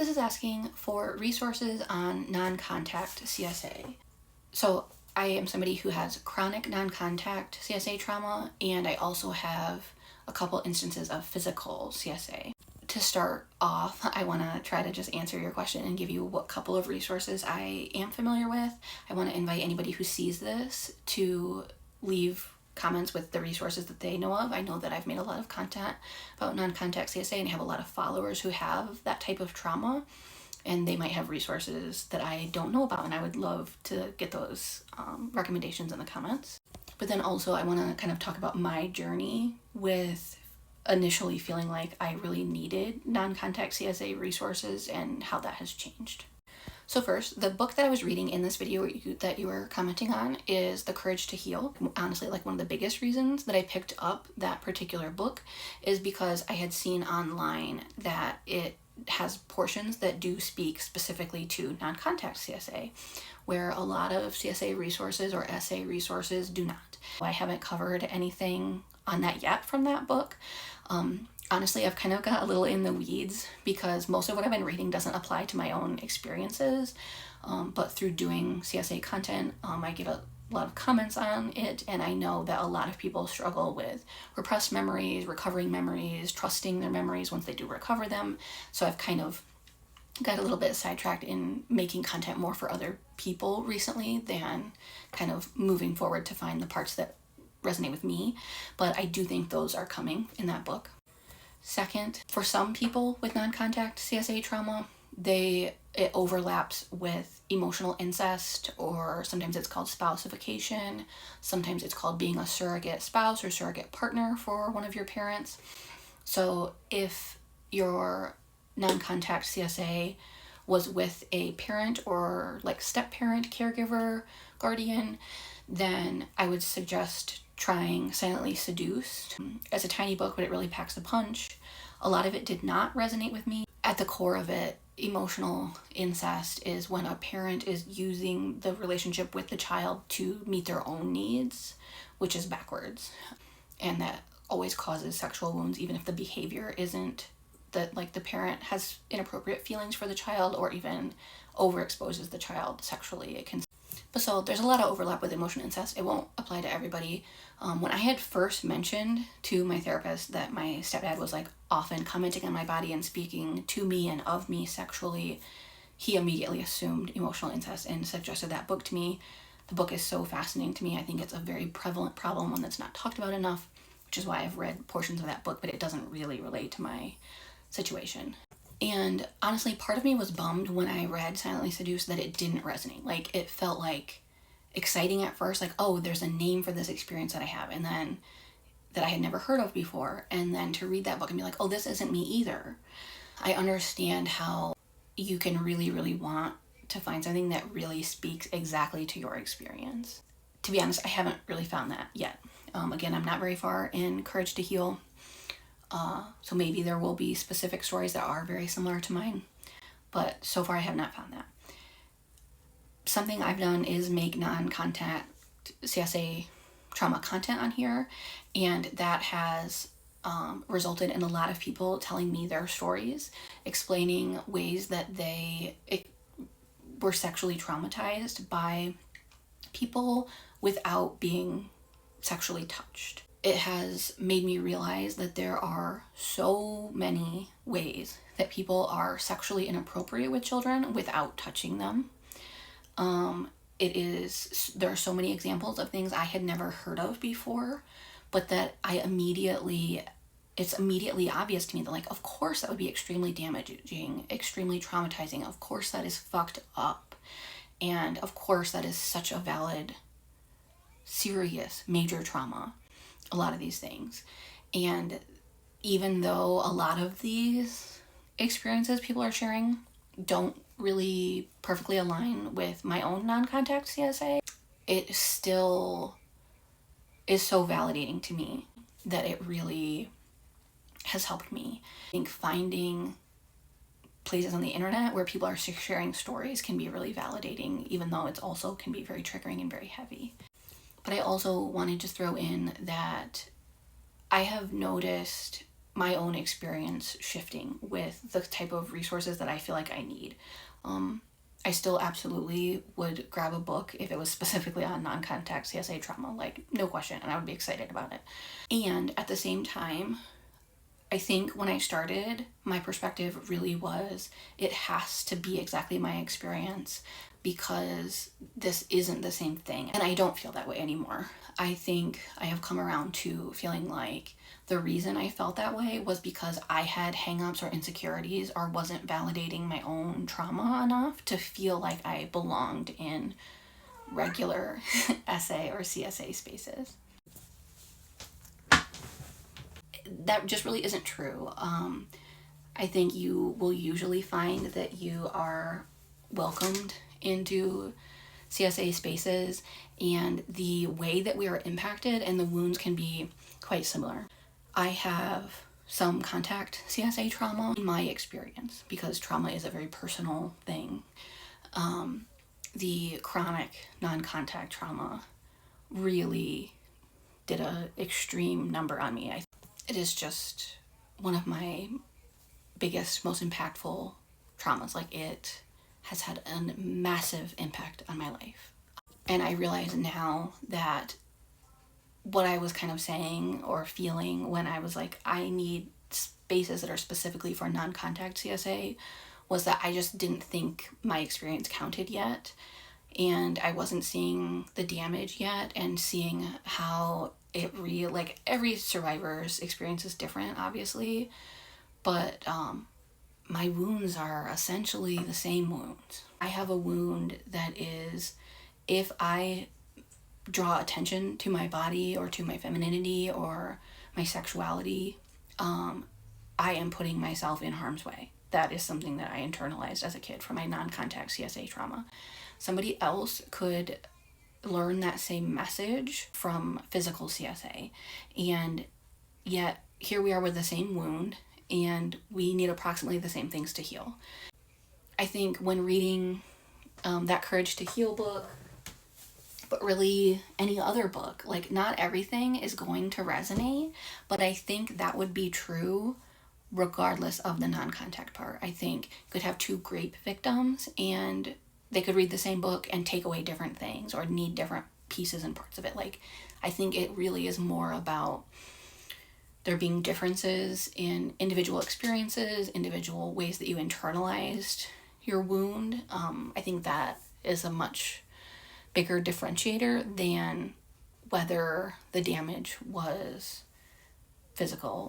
This is asking for resources on non-contact CSA. So I am somebody who has chronic non-contact CSA trauma, and I also have a couple instances of physical CSA. To start off, I want to try to just answer your question and give you what couple of resources I am familiar with. I want to invite anybody who sees this to leave comments with the resources that they know of. I know that I've made a lot of content about non-contact CSA, and I have a lot of followers who have that type of trauma, and they might have resources that I don't know about, and I would love to get those recommendations in the comments. But then also I want to kind of talk about my journey with initially feeling like I really needed non-contact CSA resources and how that has changed. So first, the book that I was reading in this video that you were commenting on is The Courage to Heal. Honestly, like one of the biggest reasons that I picked up that particular book is because I had seen online that it has portions that do speak specifically to non-contact CSA, where a lot of CSA resources or SA resources do not. I haven't covered anything on that yet from that book. Honestly, I've kind of got a little in the weeds because most of what I've been reading doesn't apply to my own experiences, but through doing CSA content, I get a lot of comments on it, and I know that a lot of people struggle with repressed memories, recovering memories, trusting their memories once they do recover them. So I've kind of got a little bit sidetracked in making content more for other people recently than kind of moving forward to find the parts that resonate with me, but I do think those are coming in that book. Second, for some people with non-contact CSA trauma, it overlaps with emotional incest, or sometimes it's called spousification, sometimes it's called being a surrogate spouse or surrogate partner for one of your parents. So if your non-contact CSA was with a parent or like step-parent, caregiver, guardian, then I would suggest trying Silently Seduced. It's a tiny book, but it really packs the punch. A lot of it did not resonate with me. At the core of it, emotional incest is when a parent is using the relationship with the child to meet their own needs, which is backwards. And that always causes sexual wounds, even if the behavior isn't that, like, the parent has inappropriate feelings for the child or even overexposes the child sexually. It can. But so there's a lot of overlap with emotional incest. It won't apply to everybody. When I had first mentioned to my therapist that my stepdad was like often commenting on my body and speaking to me and of me sexually, he immediately assumed emotional incest and suggested that book to me. The book is so fascinating to me. I think it's a very prevalent problem, one that's not talked about enough, which is why I've read portions of that book, but it doesn't really relate to my situation. And honestly, part of me was bummed when I read Silently Seduced that it didn't resonate. Like, it felt like exciting at first, like, oh, there's a name for this experience that I have, and then that I had never heard of before, and then to read that book and be like, oh, this isn't me either. I understand how you can really, really want to find something that really speaks exactly to your experience. To be honest, I haven't really found that yet. Again, I'm not very far in Courage to Heal. So maybe there will be specific stories that are very similar to mine, but so far I have not found that. Something I've done is make non-contact CSA trauma content on here, and that has resulted in a lot of people telling me their stories, explaining ways that they were sexually traumatized by people without being sexually touched. It has made me realize that there are so many ways that people are sexually inappropriate with children without touching them. There are so many examples of things I had never heard of before, but that it's immediately obvious to me that, like, of course that would be extremely damaging, extremely traumatizing. Of course that is fucked up. And of course that is such a valid, serious, major trauma. A lot of these things. And even though a lot of these experiences people are sharing don't really perfectly align with my own non-contact CSA, it still is so validating to me that it really has helped me. I think finding places on the internet where people are sharing stories can be really validating, even though it's also can be very triggering and very heavy. But I also wanted to throw in that I have noticed my own experience shifting with the type of resources that I feel like I need. I still absolutely would grab a book if it was specifically on non-contact CSA trauma, like no question, and I would be excited about it. And at the same time, I think when I started, my perspective really was it has to be exactly my experience because this isn't the same thing. And I don't feel that way anymore. I think I have come around to feeling like the reason I felt that way was because I had hangups or insecurities or wasn't validating my own trauma enough to feel like I belonged in regular SA or CSA spaces. That just really isn't true. I think you will usually find that you are welcomed into CSA spaces, and the way that we are impacted and the wounds can be quite similar. I have some contact CSA trauma in my experience because trauma is a very personal thing. The chronic non-contact trauma really did an extreme number on me. It is just one of my biggest, most impactful traumas. Like, it has had a massive impact on my life. And I realize now that what I was kind of saying or feeling when I was like, I need spaces that are specifically for non-contact CSA, was that I just didn't think my experience counted yet. And I wasn't seeing the damage yet and seeing how it like every survivor's experience is different, obviously, but my wounds are essentially the same wounds. I have a wound that is, if I draw attention to my body or to my femininity or my sexuality, I am putting myself in harm's way. That is something that I internalized as a kid from my non-contact CSA trauma. Somebody else could learn that same message from physical CSA, and yet here we are with the same wound, and we need approximately the same things to heal. I think when reading that Courage to Heal book, but really any other book, like, not everything is going to resonate, but I think that would be true regardless of the non-contact part. I think you could have two grape victims and they could read the same book and take away different things or need different pieces and parts of it. Like, I think it really is more about there being differences in individual experiences, individual ways that you internalized your wound. I think that is a much bigger differentiator than whether the damage was physical.